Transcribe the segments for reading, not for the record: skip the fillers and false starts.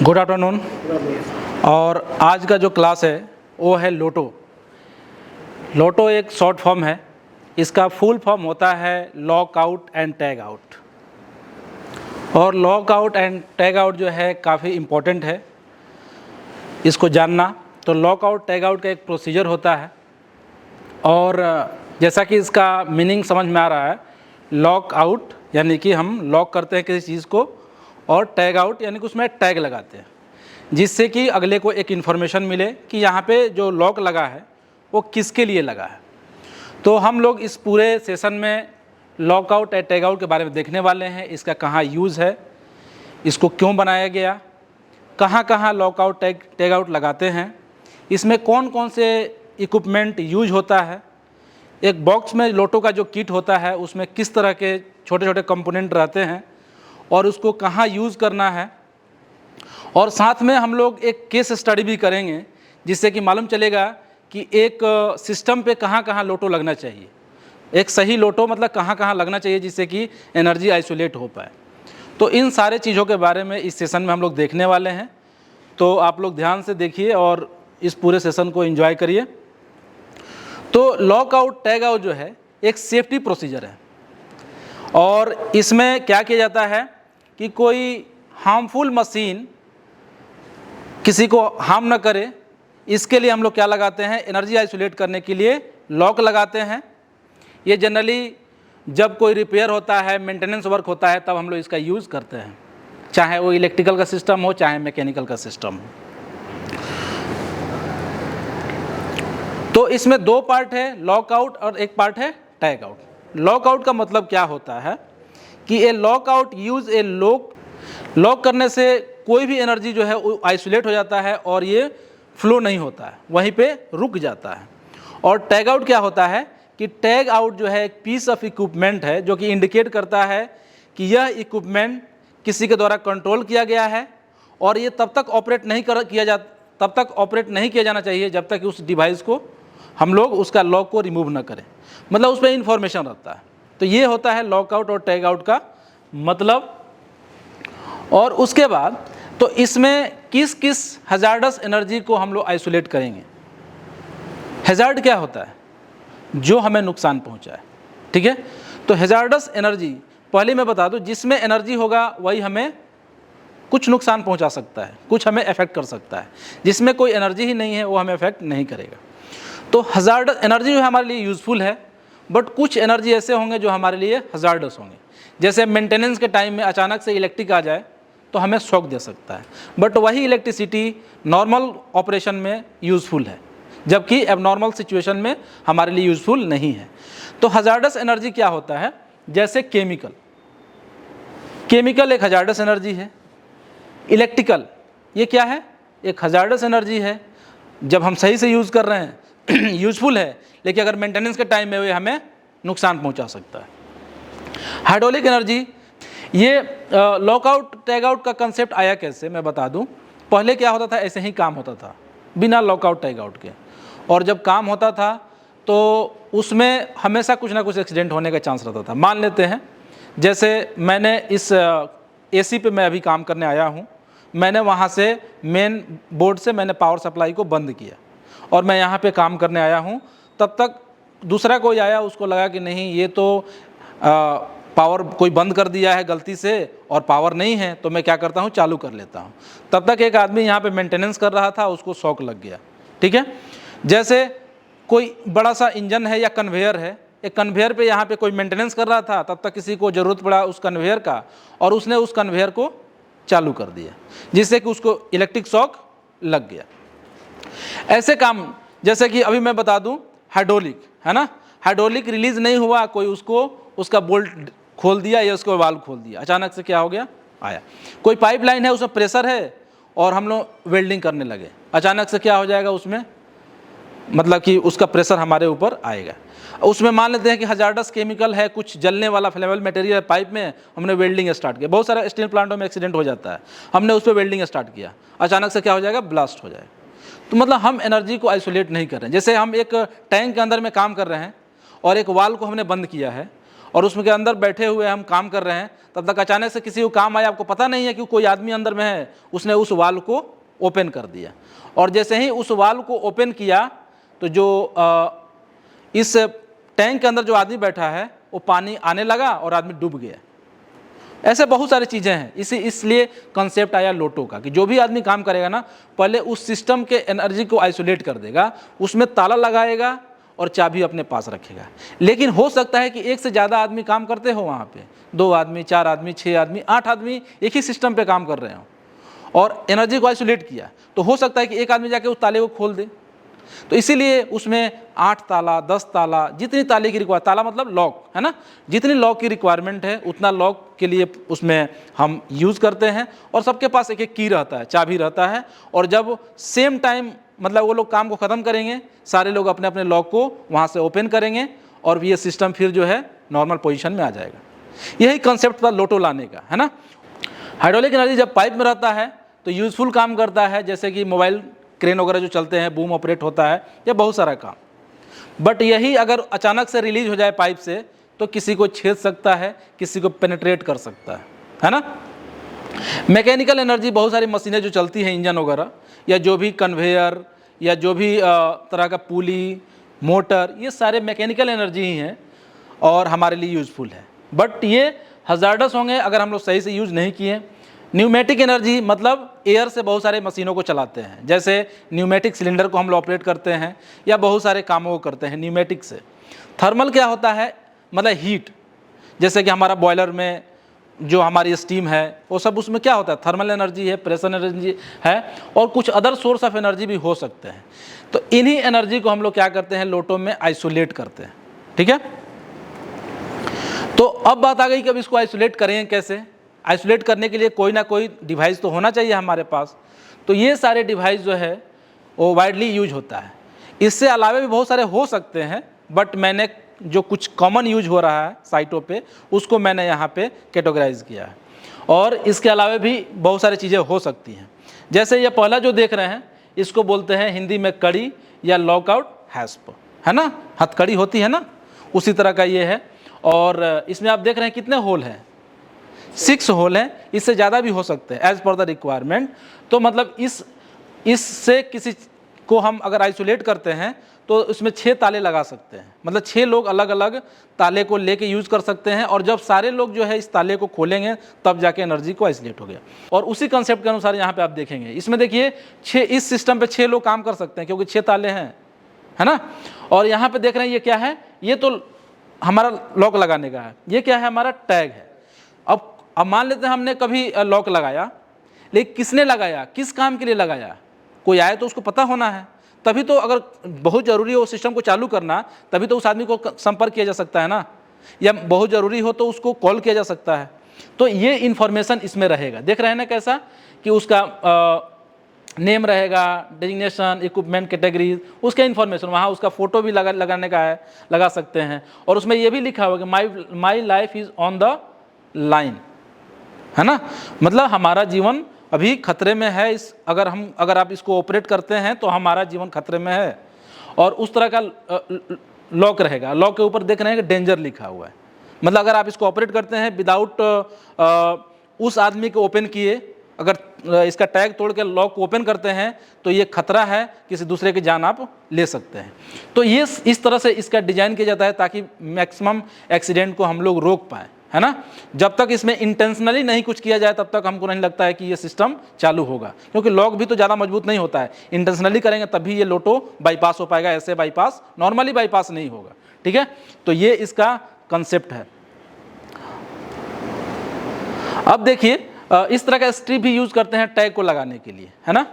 Good afternoon. और आज का जो क्लास है वो है लोटो। लोटो एक शॉर्ट फॉर्म है, इसका फुल फॉर्म होता है lock out and tag out. और lock out and tag out जो है काफ़ी इम्पोर्टेंट है इसको जानना। तो लॉक आउट टैग आउट का एक प्रोसीजर होता है, और जैसा कि इसका मीनिंग समझ में आ रहा है, लॉक आउट यानी कि हम लॉक करते हैं किसी चीज़ को, और टैग आउट यानी कि उसमें टैग लगाते हैं जिससे कि अगले को एक इन्फॉर्मेशन मिले कि यहाँ पे जो लॉक लगा है वो किसके लिए लगा है। तो हम लोग इस पूरे सेशन में lock out and tag out के बारे में देखने वाले हैं। इसका कहाँ यूज़ है, इसको क्यों बनाया गया, कहाँ कहाँ लॉक आउट टैग आउट लगाते हैं, इसमें कौन कौन से इक्विपमेंट यूज होता है, एक बॉक्स में लोटो का जो किट होता है उसमें किस तरह के छोटे छोटे कंपोनेंट रहते हैं और उसको कहाँ यूज़ करना है। और साथ में हम लोग एक केस स्टडी भी करेंगे जिससे कि मालूम चलेगा कि एक सिस्टम पे कहाँ कहाँ लोटो लगना चाहिए, एक सही लोटो मतलब कहाँ कहाँ लगना चाहिए जिससे कि एनर्जी आइसोलेट हो पाए। तो इन सारे चीज़ों के बारे में इस सेशन में हम लोग देखने वाले हैं। तो आप लोग ध्यान से देखिए और इस पूरे सेशन को एंजॉय करिए। तो लॉक आउट टैग आउट जो है एक सेफ्टी प्रोसीजर है, और इसमें क्या किया जाता है कि कोई हार्मफुल मशीन किसी को हार्म ना करे, इसके लिए हम लोग क्या लगाते हैं, एनर्जी आइसोलेट करने के लिए लॉक लगाते हैं। ये जनरली जब कोई रिपेयर होता है, मेंटेनेंस वर्क होता है, तब हम लोग इसका यूज़ करते हैं, चाहे वो इलेक्ट्रिकल का सिस्टम हो चाहे मैकेनिकल का सिस्टम हो। तो इसमें दो पार्ट है, लॉक आउट और एक पार्ट है टैग आउट। लॉक आउट का मतलब क्या होता है कि ए लॉक आउट यूज ए लॉक करने से कोई भी एनर्जी जो है वो आइसोलेट हो जाता है और ये फ्लो नहीं होता है, वहीं पे रुक जाता है। और टैग आउट क्या होता है कि टैग आउट जो है एक पीस ऑफ इक्विपमेंट है जो कि इंडिकेट करता है कि यह इक्विपमेंट किसी के द्वारा कंट्रोल किया गया है और ये तब तक ऑपरेट नहीं किया जाना चाहिए जब तक उस डिवाइस को हम लोग उसका लॉक को रिमूव ना करें, मतलब उस पर इंफॉर्मेशन रहता है। तो ये होता है लॉक आउट और टैग आउट का मतलब। और उसके बाद तो इसमें किस किस हैजार्डस एनर्जी को हम लोग आइसोलेट करेंगे। हैजार्ड क्या होता है, जो हमें नुकसान पहुंचाए, ठीक है। तो हैजार्डस एनर्जी पहले मैं बता दूं, जिसमें एनर्जी होगा वही हमें कुछ नुकसान पहुंचा सकता है, कुछ हमें अफेक्ट कर सकता है। जिसमें कोई एनर्जी ही नहीं है वो हमें अफेक्ट नहीं करेगा। तो हैजार्डस एनर्जी जो है हमारे लिए यूज़फुल है, बट कुछ एनर्जी ऐसे होंगे जो हमारे लिए हैजार्डस होंगे। जैसे मेंटेनेंस के टाइम में अचानक से इलेक्ट्रिक आ जाए तो हमें शॉक दे सकता है, बट वही इलेक्ट्रिसिटी नॉर्मल ऑपरेशन में यूज़फुल है, जबकि एबनॉर्मल सिचुएशन में हमारे लिए यूज़फुल नहीं है। तो हैजार्डस एनर्जी क्या होता है, जैसे केमिकल एक हैजार्डस एनर्जी है। इलेक्ट्रिकल ये क्या है, एक हैजार्डस एनर्जी है। जब हम सही से यूज़ कर रहे हैं यूज़फुल है, लेकिन अगर मेंटेनेंस के टाइम में वो हमें नुकसान पहुंचा सकता है। हाइड्रोलिक एनर्जी, ये लॉक आउट टैग आउट का कंसेप्ट आया कैसे मैं बता दूं। पहले क्या होता था, ऐसे ही काम होता था बिना लॉक आउट टैग आउट के, और जब काम होता था तो उसमें हमेशा कुछ ना कुछ एक्सीडेंट होने का चांस रहता था। मान लेते हैं जैसे मैंने इस एसी पे मैं अभी काम करने आया हूँ, मैंने वहाँ से मेन बोर्ड से मैंने पावर सप्लाई को बंद किया और मैं यहाँ पे काम करने आया हूँ। तब तक दूसरा कोई आया, उसको लगा कि नहीं ये तो पावर कोई बंद कर दिया है गलती से और पावर नहीं है, तो मैं क्या करता हूँ चालू कर लेता हूँ। तब तक एक आदमी यहाँ पे मेंटेनेंस कर रहा था, उसको शॉक लग गया, ठीक है। जैसे कोई बड़ा सा इंजन है या कन्वेयर है, एक कन्वेयर पे यहाँ पे कोई मेंटेनेंस कर रहा था, तब तक किसी को ज़रूरत पड़ा उस कन्वेयर का और उसने उस कन्वेयर को चालू कर दिया जिससे कि उसको इलेक्ट्रिक शॉक लग गया। ऐसे काम जैसे कि अभी मैं बता दूं, हाइड्रोलिक है ना, हाइड्रोलिक रिलीज नहीं हुआ, कोई उसका बोल्ट खोल दिया या उसको वाल्व खोल दिया, अचानक से क्या हो गया आया। कोई पाइपलाइन है उसमें प्रेशर है और हम लोग वेल्डिंग करने लगे, अचानक से क्या हो जाएगा उसमें, मतलब कि उसका प्रेशर हमारे ऊपर आएगा। उसमें मान लेते हैं कि हैजार्डस केमिकल है, कुछ जलने वाला फ्लेमेबल मटेरियल है पाइप में, हमने वेल्डिंग स्टार्ट किया। बहुत सारे स्टील प्लांटों में एक्सीडेंट हो जाता है, हमने उस पर वेल्डिंग स्टार्ट किया, अचानक से क्या हो जाएगा, ब्लास्ट हो जाएगा। तो मतलब हम एनर्जी को आइसोलेट नहीं कर रहे हैं। जैसे हम एक टैंक के अंदर में काम कर रहे हैं और एक वाल्व को हमने बंद किया है और उसमें के अंदर बैठे हुए हम काम कर रहे हैं, तब तक अचानक से किसी को काम आया, आपको पता नहीं है कि कोई आदमी अंदर में है, उसने उस वाल को ओपन कर दिया, और जैसे ही उस वाल को ओपन किया तो जो इस टैंक के अंदर जो आदमी बैठा है वो पानी आने लगा और आदमी डूब गया। ऐसे बहुत सारी चीज़ें हैं, इसलिए कॉन्सेप्ट आया लोटो का कि जो भी आदमी काम करेगा ना, पहले उस सिस्टम के एनर्जी को आइसोलेट कर देगा, उसमें ताला लगाएगा और चाबी अपने पास रखेगा। लेकिन हो सकता है कि एक से ज़्यादा आदमी काम करते हो वहाँ पे, 2 आदमी, 4 आदमी, 6 आदमी, 8 आदमी एक ही सिस्टम पे काम कर रहे हो और एनर्जी को आइसोलेट किया, तो हो सकता है कि एक आदमी जाके उस ताले को खोल दे। तो इसीलिए उसमें 8 ताला, 10 ताला, जितनी ताले की रिक्वायरमेंट, ताला मतलब लॉक है ना, जितनी लॉक की रिक्वायरमेंट है उतना लॉक के लिए उसमें हम यूज़ करते हैं। और सबके पास एक एक की रहता है, चाबी रहता है, और जब सेम टाइम मतलब वो लोग काम को ख़त्म करेंगे, सारे लोग अपने अपने लॉक को वहाँ से ओपन करेंगे और ये सिस्टम फिर जो है नॉर्मल पोजीशन में आ जाएगा। यही कंसेप्ट था लोटो लाने का, है ना। हाइड्रोलिक एनर्जी जब पाइप में रहता है तो यूज़फुल काम करता है, जैसे कि मोबाइल क्रेन वगैरह जो चलते हैं, बूम ऑपरेट होता है, या बहुत सारा काम। बट यही अगर अचानक से रिलीज हो जाए पाइप से तो किसी को छेद सकता है, किसी को पेनिट्रेट कर सकता है ना। मैकेनिकल एनर्जी, बहुत सारी मशीनें जो चलती हैं, इंजन वगैरह, या जो भी कन्वेयर, या जो भी तरह का पुली, मोटर, ये सारे मैकेनिकल एनर्जी ही हैं और हमारे लिए यूज़फुल है। बट ये हजार्डस होंगे अगर हम लोग सही से यूज़ नहीं किए। न्यूमेटिक एनर्जी मतलब एयर से बहुत सारे मशीनों को चलाते हैं, जैसे न्यूमेटिक सिलेंडर को हम लोग ऑपरेट करते हैं, या बहुत सारे कामों को करते हैं न्यूमेटिक से। थर्मल क्या होता है, मतलब हीट, जैसे कि हमारा बॉयलर में जो हमारी स्टीम है वो सब उसमें क्या होता है, थर्मल एनर्जी है, प्रेशर एनर्जी है, और कुछ अदर सोर्स ऑफ एनर्जी भी हो सकते हैं। तो इन्हीं एनर्जी को हम लोग क्या करते हैं, लोटो में आइसोलेट करते हैं। ठीक है, तो अब बात आ गई कि अब इसको आइसोलेट करें कैसे। आइसोलेट करने के लिए कोई ना कोई डिवाइस तो होना चाहिए हमारे पास। तो ये सारे डिवाइस जो है वो वाइडली यूज होता है। इससे अलावा भी बहुत सारे हो सकते हैं, बट मैंने जो कुछ कॉमन यूज हो रहा है साइटों पे उसको मैंने यहाँ पे कैटेगराइज किया है। और इसके अलावा भी बहुत सारी चीज़ें हो सकती हैं, जैसे ये पहला जो देख रहे हैं इसको बोलते हैं हिंदी में कड़ी या लॉकआउट हैस्प, है ना, हथकड़ी होती है ना, उसी तरह का ये है। और इसमें आप देख रहे हैं कितने होल हैं, 6 होल हैं, इससे ज़्यादा भी हो सकते हैं एज पर द रिक्वायरमेंट। तो मतलब इससे किसी को हम अगर आइसोलेट करते हैं तो इसमें 6 ताले लगा सकते हैं, मतलब 6 लोग अलग अलग ताले को लेके यूज़ कर सकते हैं, और जब सारे लोग जो है इस ताले को खोलेंगे तब जाके एनर्जी को आइसोलेट हो गया। और उसी कंसेप्ट के अनुसार यहाँ पे आप देखेंगे, इसमें देखिए 6, इस सिस्टम पे 6 लोग काम कर सकते हैं क्योंकि 6 ताले हैं, है ना। और यहाँ पे देख रहे हैं ये क्या है, ये तो हमारा लॉक लगाने का है, ये क्या है, हमारा टैग है। अब मान लेते हैं हमने कभी लॉक लगाया, लेकिन किसने लगाया, किस काम के लिए लगाया, कोई आए तो उसको पता होना है, तभी तो अगर बहुत ज़रूरी हो सिस्टम को चालू करना तभी तो उस आदमी को संपर्क किया जा सकता है ना, या बहुत ज़रूरी हो तो उसको कॉल किया जा सकता है। तो ये इन्फॉर्मेशन इसमें रहेगा, देख रहे हैं ना कैसा कि उसका नेम रहेगा, डेजिग्नेशन, इक्विपमेंट कैटेगरीज, उसका इन्फॉर्मेशन, वहाँ उसका फ़ोटो भी लगाने का है, लगा सकते हैं। और उसमें ये भी लिखा होगा कि my life is on the line, है ना, मतलब हमारा जीवन अभी खतरे में है। अगर आप इसको ऑपरेट करते हैं तो हमारा जीवन खतरे में है। और उस तरह का लॉक रहेगा, लॉक के ऊपर देख रहे हैं कि डेंजर लिखा हुआ है, मतलब अगर आप इसको ऑपरेट करते हैं विदाउट उस आदमी को ओपन किए, अगर इसका टैग तोड़ के लॉक को ओपन करते हैं तो ये खतरा है, किसी दूसरे की जान आप ले सकते हैं। तो ये इस तरह से इसका डिज़ाइन किया जाता है ताकि मैक्सिमम एक्सीडेंट को हम लोग रोक पाएँ, है ना। जब तक इसमें इंटेंशनली नहीं कुछ किया जाए तब तक हमको नहीं लगता है कि ये सिस्टम चालू होगा, क्योंकि लॉक भी तो ज़्यादा मजबूत नहीं होता है। इंटेंशनली करेंगे तभी ये लोटो बाईपास हो पाएगा, ऐसे बाईपास नॉर्मली बाईपास नहीं होगा। ठीक है, तो ये इसका कंसेप्ट है। अब देखिए इस तरह का स्ट्रिप भी यूज करते हैं टैग को लगाने के लिए, है ना।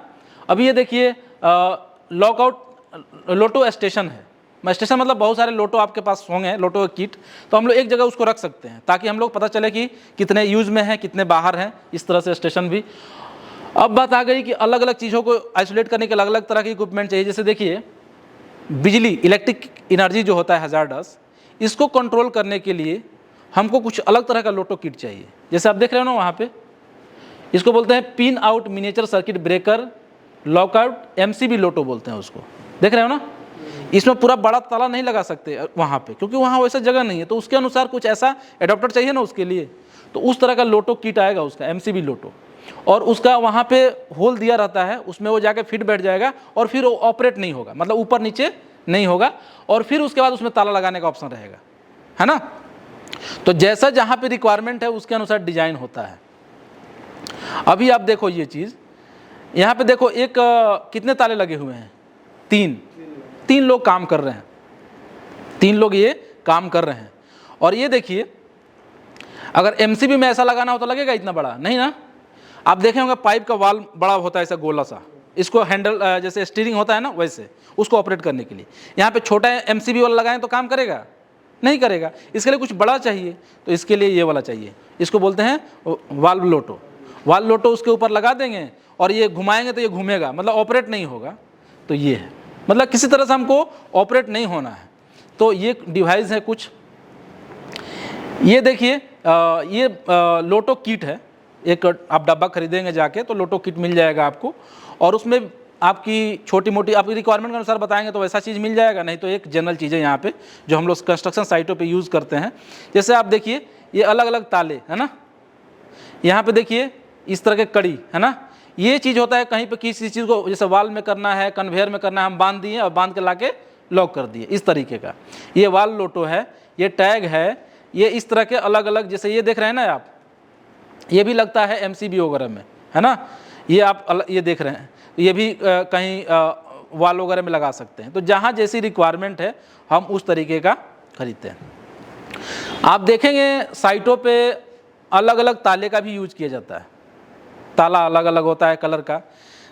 अभी ये देखिए लॉकआउट लोटो स्टेशन है, स्टेशन मतलब बहुत सारे लोटो आपके पास होंगे, लोटो किट, तो हम लोग एक जगह उसको रख सकते हैं ताकि हम लोग पता चले कि कितने यूज में है, कितने बाहर हैं, इस तरह से स्टेशन भी। अब बात आ गई कि अलग अलग चीज़ों को आइसोलेट करने के अलग अलग तरह के इक्विपमेंट चाहिए। जैसे देखिए बिजली, इलेक्ट्रिक एनर्जी जो होता है हजार्डस, इसको कंट्रोल करने के लिए हमको कुछ अलग तरह का लोटो किट चाहिए। जैसे आप देख रहे हो ना वहाँ पे, इसको बोलते हैं pin out miniature circuit breaker lockout, MCB लोटो बोलते हैं उसको, देख रहे हो ना। इसमें पूरा बड़ा ताला नहीं लगा सकते वहाँ पे, क्योंकि वहाँ वैसा जगह नहीं है, तो उसके अनुसार कुछ ऐसा एडाप्टर चाहिए ना उसके लिए, तो उस तरह का लोटो किट आएगा उसका, एमसीबी लोटो, और उसका वहाँ पे होल दिया रहता है, उसमें वो जाके फिट बैठ जाएगा और फिर वो ऑपरेट नहीं होगा, मतलब ऊपर नीचे नहीं होगा, और फिर उसके बाद उसमें ताला लगाने का ऑप्शन रहेगा, है ना। तो जैसा जहाँ पे रिक्वायरमेंट है उसके अनुसार डिजाइन होता है। अभी आप देखो ये चीज़, यहाँ पे देखो एक कितने ताले लगे हुए हैं, तीन लोग काम कर रहे हैं, 3 लोग ये काम कर रहे हैं। और ये देखिए अगर एमसीबी में ऐसा लगाना हो तो लगेगा इतना बड़ा नहीं ना। आप देखे होंगे पाइप का वाल बड़ा होता है ऐसा गोला सा, इसको हैंडल जैसे स्टीयरिंग होता है ना वैसे, उसको ऑपरेट करने के लिए। यहाँ पे छोटा एमसीबी वाला लगाएं तो काम करेगा नहीं करेगा, इसके लिए कुछ बड़ा चाहिए, तो इसके लिए ये वाला चाहिए, इसको बोलते हैं वाल्व लोटो। वाल्व लोटो उसके ऊपर लगा देंगे और ये घुमाएंगे तो ये घूमेगा, मतलब ऑपरेट नहीं होगा। तो ये है, मतलब किसी तरह से हमको ऑपरेट नहीं होना है। तो ये डिवाइस है कुछ, ये देखिए ये लोटो किट है, एक आप डब्बा खरीदेंगे जाके तो लोटो किट मिल जाएगा आपको, और उसमें आपकी छोटी मोटी आपकी रिक्वायरमेंट के अनुसार बताएंगे तो वैसा चीज़ मिल जाएगा, नहीं तो एक जनरल चीज़ है यहाँ पे जो हम लोग कंस्ट्रक्शन साइटों पे यूज़ करते हैं। जैसे आप देखिए ये अलग अलग ताले है ना, यहाँ पे देखिए इस तरह के कड़ी है ना, ये चीज़ होता है कहीं पे किसी चीज़ को जैसे वाल में करना है, कन्वेयर में करना है, हम बांध दिए और बांध के लाके लॉक कर दिए, इस तरीके का ये वाल लोटो है। ये टैग है, ये इस तरह के अलग अलग, जैसे ये देख रहे हैं ना आप, ये भी लगता है एमसीबी वगैरह में है ना, ये आप ये देख रहे हैं, ये भी कहीं वाल वगैरह में लगा सकते हैं। तो जहाँ जैसी रिक्वायरमेंट है हम उस तरीके का खरीदते हैं। आप देखेंगे साइटों पे अलग अलग ताले का भी यूज किया जाता है, ताला अलग अलग होता है कलर का।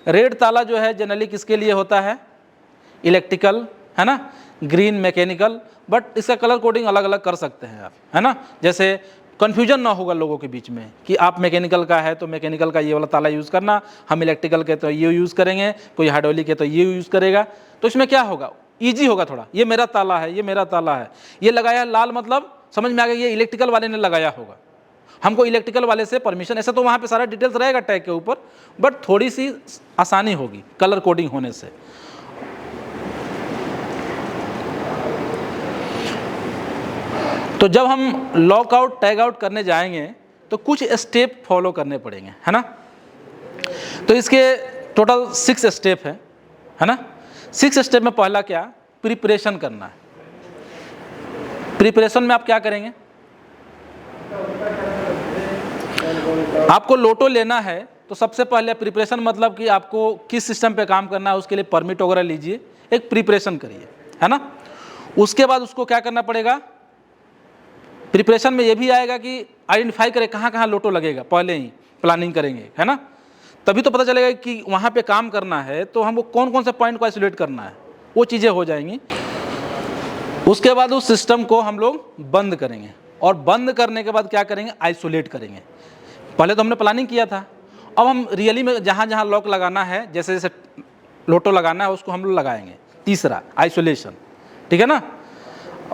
रेड ताला जो है जनरली किसके लिए होता है, इलेक्ट्रिकल है ना, ग्रीन मैकेनिकल, बट इसका कलर कोडिंग अलग अलग कर सकते हैं आप, है ना, जैसे कन्फ्यूजन ना होगा लोगों के बीच में कि आप मैकेनिकल का है तो मैकेनिकल का ये वाला ताला यूज़ करना, हम इलेक्ट्रिकल के तो ये यूज़ करेंगे, कोई हाइड्रोलिक के तो ये यूज़ करेगा। तो इसमें क्या होगा, ईजी होगा थोड़ा, ये मेरा ताला है, ये मेरा ताला है, ये लगाया लाल मतलब समझ में आ गया ये इलेक्ट्रिकल वाले ने लगाया होगा, हमको इलेक्ट्रिकल वाले से परमिशन, ऐसा तो वहाँ पे सारा डिटेल्स रहेगा टैग के ऊपर, बट थोड़ी सी आसानी होगी कलर कोडिंग होने से। तो जब हम लॉक आउट टैग आउट करने जाएंगे तो कुछ स्टेप फॉलो करने पड़ेंगे, है ना। तो इसके टोटल 6 स्टेप है ना। 6 स्टेप में पहला क्या, प्रिपरेशन करना है। प्रिपरेशन में आप क्या करेंगे, आपको लोटो लेना है तो सबसे पहले प्रिपरेशन मतलब कि आपको किस सिस्टम पे काम करना है उसके लिए परमिट वगैरह लीजिए, एक प्रिपरेशन करिए, है ना। उसके बाद उसको क्या करना पड़ेगा, प्रिपरेशन में ये भी आएगा कि आइडेंटिफाई करें कहाँ कहाँ लोटो लगेगा, पहले ही प्लानिंग करेंगे, है ना, तभी तो पता चलेगा कि वहाँ पे काम करना है तो हमको कौन कौन से पॉइंट को आइसोलेट करना है, वो चीज़ें हो जाएंगी। उसके बाद उस सिस्टम को हम लोग बंद करेंगे, और बंद करने के बाद क्या करेंगे, आइसोलेट करेंगे। पहले तो हमने प्लानिंग किया था, अब हम रियली में जहाँ जहाँ लॉक लगाना है, जैसे जैसे लोटो लगाना है उसको हम लोग लगाएंगे। तीसरा आइसोलेशन, ठीक है ना,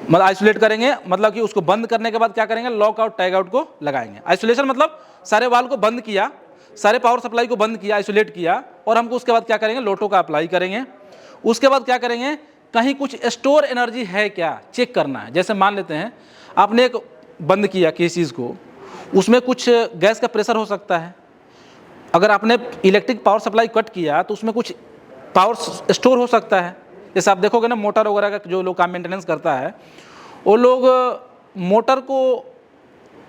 मतलब आइसोलेट करेंगे, मतलब कि उसको बंद करने के बाद क्या करेंगे, लॉक आउट टैग आउट को लगाएंगे। आइसोलेशन मतलब सारे वाल को बंद किया, सारे पावर सप्लाई को बंद किया, आइसोलेट किया, और हमको उसके बाद क्या करेंगे, लोटो का अप्लाई करेंगे। उसके बाद क्या करेंगे, कहीं कुछ स्टोर एनर्जी है क्या चेक करना है। जैसे मान लेते हैं आपने एक बंद किया किसी चीज़ को, उसमें कुछ गैस का प्रेशर हो सकता है, अगर आपने इलेक्ट्रिक पावर सप्लाई कट किया तो उसमें कुछ पावर स्टोर हो सकता है। जैसे आप देखोगे ना मोटर वगैरह का जो लोग काम मेंटेनेंस करता है, वो लोग मोटर को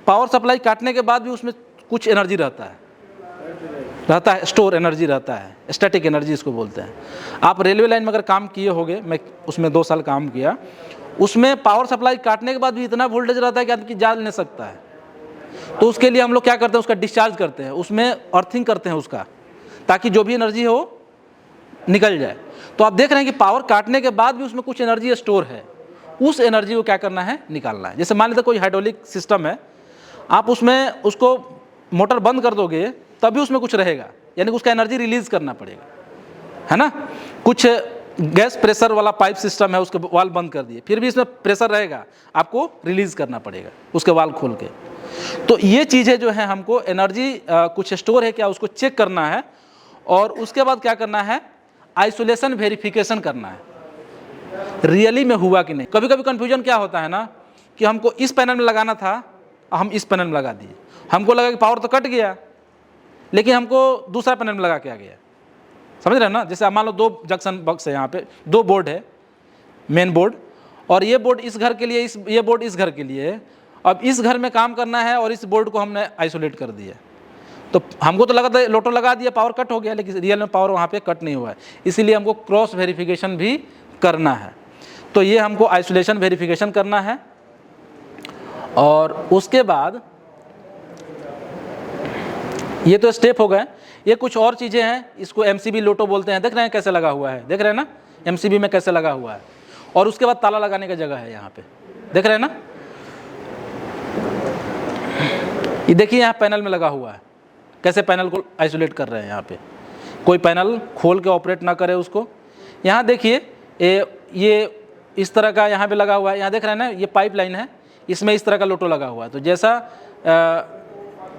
पावर सप्लाई काटने के बाद भी उसमें कुछ एनर्जी रहता है, स्टोर एनर्जी रहता है, स्टैटिक एनर्जी इसको बोलते हैं। आप रेलवे लाइन में अगर काम किए होंगे, मैं उसमें 2 साल काम किया, उसमें पावर सप्लाई काटने के बाद भी इतना वोल्टेज रहता है कि आदमी जा नहीं सकता है। तो उसके लिए हम लोग क्या करते हैं, उसका डिस्चार्ज करते हैं, उसमें अर्थिंग करते हैं उसका, ताकि जो भी एनर्जी हो निकल जाए। तो आप देख रहे हैं कि पावर काटने के बाद भी उसमें कुछ एनर्जी स्टोर है, उस एनर्जी को क्या करना है, निकालना है। जैसे मान लेते कोई हाइड्रोलिक सिस्टम है, आप उसमें उसको मोटर बंद कर दोगे तभी उसमें कुछ रहेगा, यानी कि उसका एनर्जी रिलीज करना पड़ेगा, है ना। कुछ गैस प्रेशर वाला पाइप सिस्टम है, उसके वाल बंद कर दिए, फिर भी इसमें प्रेशर रहेगा, आपको रिलीज करना पड़ेगा उसके वाल खोल के। तो ये चीज़ें जो है हमको एनर्जी कुछ स्टोर है क्या उसको चेक करना है, और उसके बाद क्या करना है, आइसोलेशन वेरिफिकेशन करना है। रियली में हुआ कि नहीं। कभी कभी कन्फ्यूजन क्या होता है ना कि हमको इस पैनल में लगाना था, हम इस पैनल में लगा दिए, हमको लगा कि पावर तो कट गया, लेकिन हमको दूसरा पैनल में लगा के आ गया। समझ रहे हैं ना। जैसे मान लो 2 जंक्शन बॉक्स है, यहाँ पे 2 बोर्ड है, मेन बोर्ड, और ये बोर्ड इस घर के लिए, ये बोर्ड इस घर के लिए है। अब इस घर में काम करना है और इस बोर्ड को हमने आइसोलेट कर दिया, तो हमको तो लगा था लोटो लगा दिया, पावर कट हो गया, लेकिन रियल में पावर वहाँ पे कट नहीं हुआ है। इसीलिए हमको क्रॉस वेरिफिकेशन भी करना है। तो ये हमको आइसोलेशन वेरिफिकेशन करना है। और उसके बाद ये तो स्टेप हो गए। ये कुछ और चीज़ें हैं, इसको MCB लोटो बोलते हैं। देख रहे हैं कैसे लगा हुआ है, देख रहे हैं ना MCB में कैसे लगा हुआ है। और उसके बाद ताला लगाने का जगह है यहाँ पे, देख रहे हैं ना। ये देखिए यहाँ पैनल में लगा हुआ है, कैसे पैनल को आइसोलेट कर रहे हैं। यहाँ पे कोई पैनल खोल के ऑपरेट ना करे उसको। यहाँ देखिए ये इस तरह का यहाँ पे लगा हुआ है। यहाँ देख रहे हैं ना, ये पाइपलाइन है, इसमें इस तरह का लोटो लगा हुआ है। तो जैसा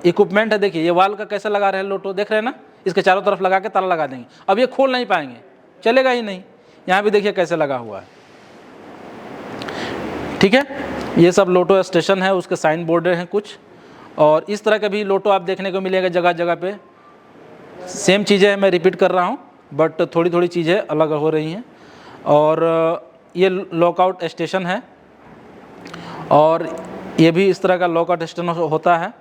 इक्विपमेंट है, देखिए ये वाल का कैसे लगा रहे हैं लोटो, देख रहे हैं ना। इसके चारों तरफ लगा के ताला लगा देंगे। अब ये खोल नहीं पाएंगे, चलेगा ही नहीं। यहाँ भी देखिए कैसे लगा हुआ है, ठीक है। ये सब लोटो स्टेशन है, उसके साइन बोर्ड हैं कुछ। और इस तरह का भी लोटो आप देखने को मिलेगा जगह जगह पे। सेम चीज़ें हैं, मैं रिपीट कर रहा हूँ, बट थोड़ी थोड़ी चीज़ें अलग हो रही हैं। और ये लॉकआउट स्टेशन है, और ये भी इस तरह का लॉकआउट स्टेशन होता है।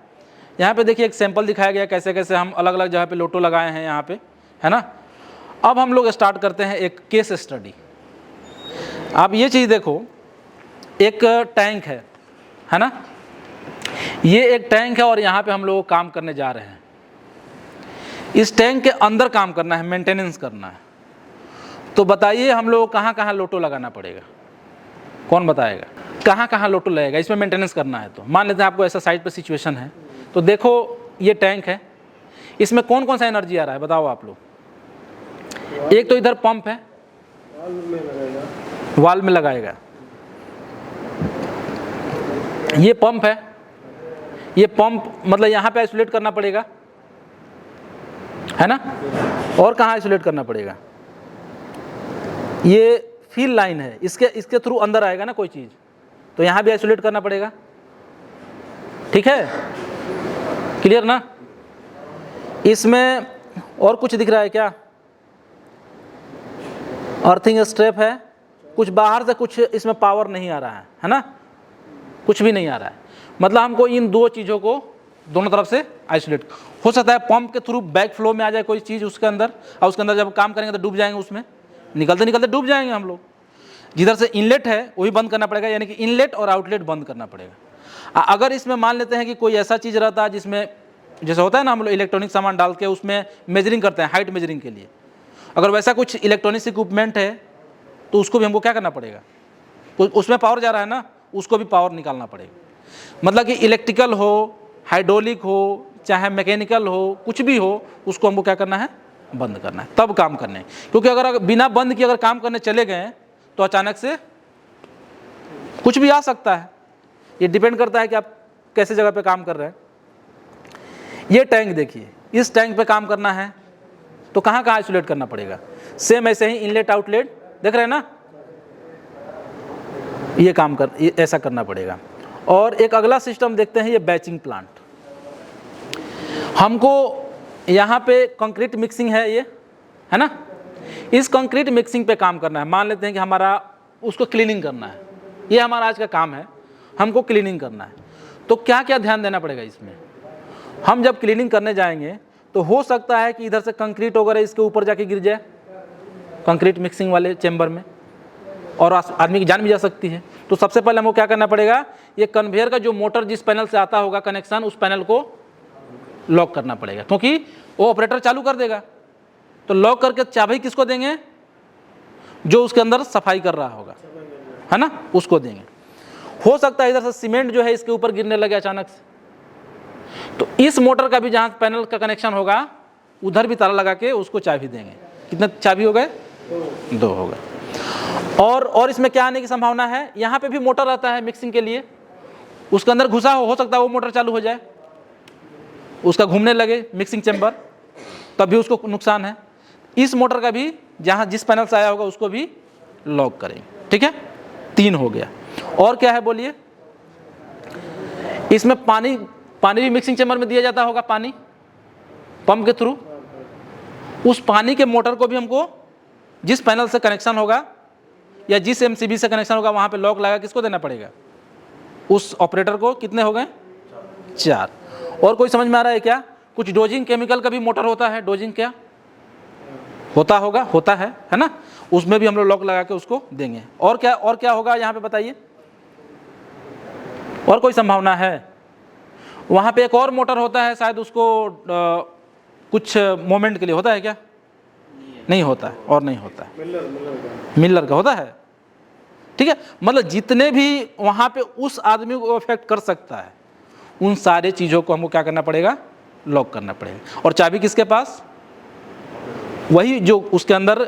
यहाँ पे देखिए एक सैंपल दिखाया गया कैसे कैसे हम अलग अलग जगह पे लोटो लगाए हैं यहाँ पे, है ना। अब हम लोग स्टार्ट करते हैं एक केस स्टडी। आप ये चीज़ देखो, एक टैंक है ना। ये एक टैंक है और यहाँ पे हम लोग काम करने जा रहे हैं। इस टैंक के अंदर काम करना है, मेंटेनेंस करना है। तो बताइए हम लोग कहाँ कहाँ लोटो लगाना पड़ेगा, कौन बताएगा कहाँ कहाँ लोटो लगेगा। इसमें मेंटेनेंस करना है तो मान लेते हैं आपको ऐसा साइट पे सिचुएशन है। तो देखो ये टैंक है, इसमें कौन कौन सा एनर्जी आ रहा है बताओ आप लोग। एक तो इधर पंप है, वाल में लगाएगा। ये पंप है, ये पंप मतलब यहाँ पे आइसोलेट करना पड़ेगा, है ना। और कहाँ आइसोलेट करना पड़ेगा, ये फील लाइन है, इसके थ्रू अंदर आएगा ना कोई चीज़, तो यहाँ भी आइसोलेट करना पड़ेगा। ठीक है, क्लियर ना। इसमें और कुछ दिख रहा है क्या, अर्थिंग स्ट्रेप है, कुछ बाहर से कुछ इसमें पावर नहीं आ रहा है ना, कुछ भी नहीं आ रहा है। मतलब हमको इन दो चीज़ों को दोनों तरफ से आइसोलेट। हो सकता है पंप के थ्रू बैक फ्लो में आ जाए कोई चीज़ उसके अंदर, और उसके अंदर जब काम करेंगे तो डूब जाएंगे, उसमें निकलते निकलते डूब जाएंगे हम लोग। जिधर से इनलेट है वही बंद करना पड़ेगा, यानी कि इनलेट और आउटलेट बंद करना पड़ेगा। अगर इसमें मान लेते हैं कि कोई ऐसा चीज़ रहता है जिसमें जैसे होता है ना, हम लोग इलेक्ट्रॉनिक सामान डाल के उसमें मेजरिंग करते हैं हाइट मेजरिंग के लिए, अगर वैसा कुछ इलेक्ट्रॉनिक्स इक्विपमेंट है तो उसको भी हमको क्या करना पड़ेगा, उसमें पावर जा रहा है ना, उसको भी पावर निकालना पड़ेगा। मतलब कि इलेक्ट्रिकल हो, हाइड्रोलिक हो, चाहे मैकेनिकल हो, कुछ भी हो, उसको हमको क्या करना है, बंद करना है, तब काम करने हैं। क्योंकि अगर बिना बंद किए अगर काम करने चले गए तो अचानक से कुछ भी आ सकता है। ये डिपेंड करता है कि आप कैसे जगह पे काम कर रहे हैं। ये टैंक देखिए, इस टैंक पे काम करना है तो कहाँ कहाँ आइसोलेट करना पड़ेगा। सेम ऐसे ही इनलेट आउटलेट देख रहे हैं ना, ये ऐसा करना पड़ेगा। और एक अगला सिस्टम देखते हैं, ये बैचिंग प्लांट। हमको यहाँ पे कंक्रीट मिक्सिंग है, ये है ना, इस कंक्रीट मिक्सिंग पे काम करना है। मान लेते हैं कि हमारा उसको क्लीनिंग करना है, ये हमारा आज का काम है, हमको क्लीनिंग करना है। तो क्या क्या ध्यान देना पड़ेगा इसमें। हम जब क्लीनिंग करने जाएंगे तो हो सकता है कि इधर से कंक्रीट वगैरह इसके ऊपर जाके गिर जाए, कंक्रीट मिक्सिंग वाले चैम्बर में, और आदमी की जान भी जा सकती है। तो सबसे पहले हमको क्या करना पड़ेगा, ये कन्वेयर का जो मोटर जिस पैनल से आता होगा कनेक्शन, उस पैनल को लॉक करना पड़ेगा, क्योंकि वो ऑपरेटर चालू कर देगा। तो लॉक करके चाबी किसको देंगे, जो उसके अंदर सफाई कर रहा होगा, है ना, उसको देंगे। हो सकता है इधर से सीमेंट जो है इसके ऊपर गिरने लगे अचानक से, तो इस मोटर का भी जहां पैनल का कनेक्शन होगा उधर भी ताला लगा के उसको चाबी देंगे। कितने चाबी हो गए, 2 हो गए। और इसमें क्या आने की संभावना है, यहाँ पे भी मोटर आता है मिक्सिंग के लिए, उसके अंदर घुसा हो सकता है वो मोटर चालू हो जाए, उसका घूमने लगे मिक्सिंग चैम्बर, तब भी उसको नुकसान है। इस मोटर का भी जहाँ जिस पैनल से आया होगा उसको भी लॉक करेंगे। ठीक है, 3 हो गया। और क्या है बोलिए, इसमें पानी भी मिक्सिंग चैम्बर में दिया जाता होगा, पानी पंप के थ्रू। उस पानी के मोटर को भी हमको जिस पैनल से कनेक्शन होगा या जिस एमसीबी से कनेक्शन होगा वहां पे लॉक लगा किसको देना पड़ेगा, उस ऑपरेटर को। कितने हो गए, 4। और कोई समझ में आ रहा है क्या, कुछ डोजिंग केमिकल का भी मोटर होता है, डोजिंग क्या होता होगा, होता है ना, उसमें भी हम लोग लॉक लगा के उसको देंगे। और क्या होगा यहाँ पे बताइए, और कोई संभावना है। वहां पे एक और मोटर होता है शायद, उसको कुछ मोमेंट के लिए होता है क्या, नहीं होता है, और नहीं होता है, मिलर का होता है, ठीक है। मतलब जितने भी वहां पे उस आदमी को अफेक्ट कर सकता है उन सारे चीजों को हमको क्या करना पड़ेगा, लॉक करना पड़ेगा। और चाबी किसके पास, वही जो उसके अंदर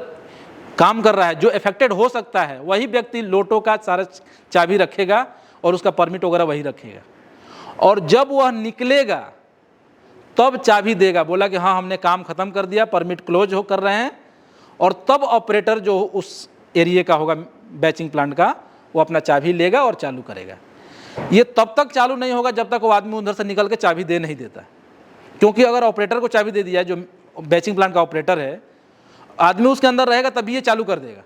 काम कर रहा है, जो अफेक्टेड हो सकता है, वही व्यक्ति लोटो का सारा चाबी रखेगा और उसका परमिट वगैरह वही रखेगा। और जब वह निकलेगा तब चाबी देगा, बोला कि हाँ हमने काम खत्म कर दिया, परमिट क्लोज हो कर रहे हैं, और तब ऑपरेटर जो उस एरिया का होगा बैचिंग प्लांट का, वो अपना चाबी लेगा और चालू करेगा। ये तब तक चालू नहीं होगा जब तक वो आदमी उधर से निकल के चाबी दे नहीं देता, क्योंकि अगर ऑपरेटर को चाबी दे दिया, जो बैचिंग प्लांट का ऑपरेटर है, आदमी उसके अंदर रहेगा तभी ये चालू कर देगा,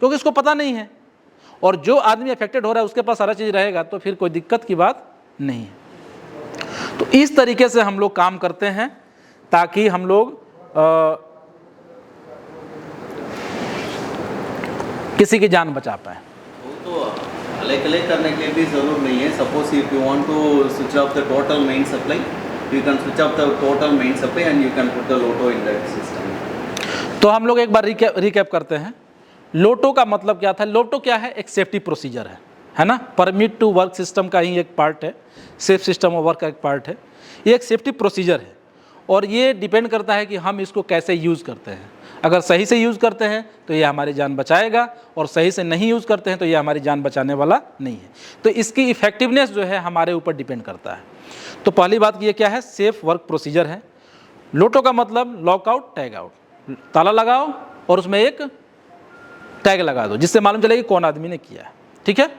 क्योंकि इसको पता नहीं है। और जो आदमी अफेक्टेड हो रहा है उसके पास सारा चीज़ रहेगा, तो फिर कोई दिक्कत की बात नहीं है। तो इस तरीके से हम लोग काम करते हैं ताकि हम लोग किसी की जान बचा पाए। तो अलग-अलग करने के लिए भी ज़रूर नहीं है। Suppose if you want to switch off the total main supply, you can switch off the total main supply and you can put the LOTO in that system. तो हम लोग एक बार रिकैप करते हैं। लोटो का मतलब क्या था, लोटो क्या है, एक सेफ्टी प्रोसीजर है ना, परमिट टू वर्क सिस्टम का ही एक पार्ट है, सेफ सिस्टम ऑफ वर्क का एक पार्ट है। ये एक सेफ्टी प्रोसीजर है और ये डिपेंड करता है कि हम इसको कैसे यूज़ करते हैं। अगर सही से यूज़ करते हैं तो ये हमारी जान बचाएगा, और सही से नहीं यूज़ करते हैं तो ये हमारी जान बचाने वाला नहीं है। तो इसकी इफेक्टिवनेस जो है हमारे ऊपर डिपेंड करता है। तो पहली बात ये क्या है, सेफ वर्क प्रोसीजर है। लोटो का मतलब लॉकआउट टैग आउट, ताला लगाओ और उसमें एक टैग लगा दो जिससे मालूम चलेगा कौन आदमी ने किया है, ठीक है।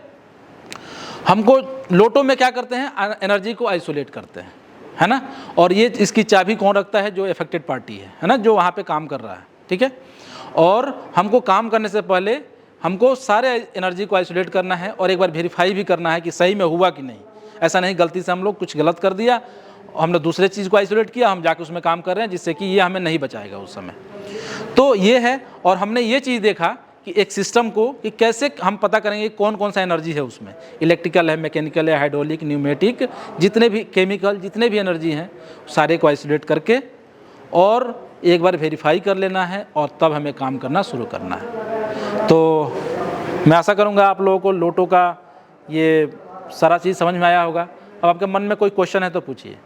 हमको लोटो में क्या करते हैं, एनर्जी को आइसोलेट करते हैं, है ना। और ये इसकी चाबी कौन रखता है, जो अफेक्टेड पार्टी है ना, जो वहाँ पे काम कर रहा है, ठीक है। और हमको काम करने से पहले हमको सारे एनर्जी को आइसोलेट करना है और एक बार वेरीफाई भी करना है कि सही में हुआ कि नहीं। ऐसा नहीं गलती से हम लोग कुछ गलत कर दिया, हमने दूसरे चीज़ को आइसोलेट किया, हम जाके उसमें काम कर रहे हैं, जिससे कि ये हमें नहीं बचाएगा उस समय। तो ये है। और हमने ये चीज़ देखा कि एक सिस्टम को कि कैसे हम पता करेंगे कौन कौन सा एनर्जी है उसमें, इलेक्ट्रिकल है, मैकेनिकल है, हाइड्रोलिक, न्यूमेटिक, जितने भी केमिकल, जितने भी एनर्जी हैं सारे को आइसोलेट करके और एक बार वेरीफाई कर लेना है और तब हमें काम करना शुरू करना है। तो मैं आशा करूँगा आप लोगों को लोटो का ये सारा चीज़ समझ में आया होगा। अब आपके मन में कोई क्वेश्चन है तो पूछिए।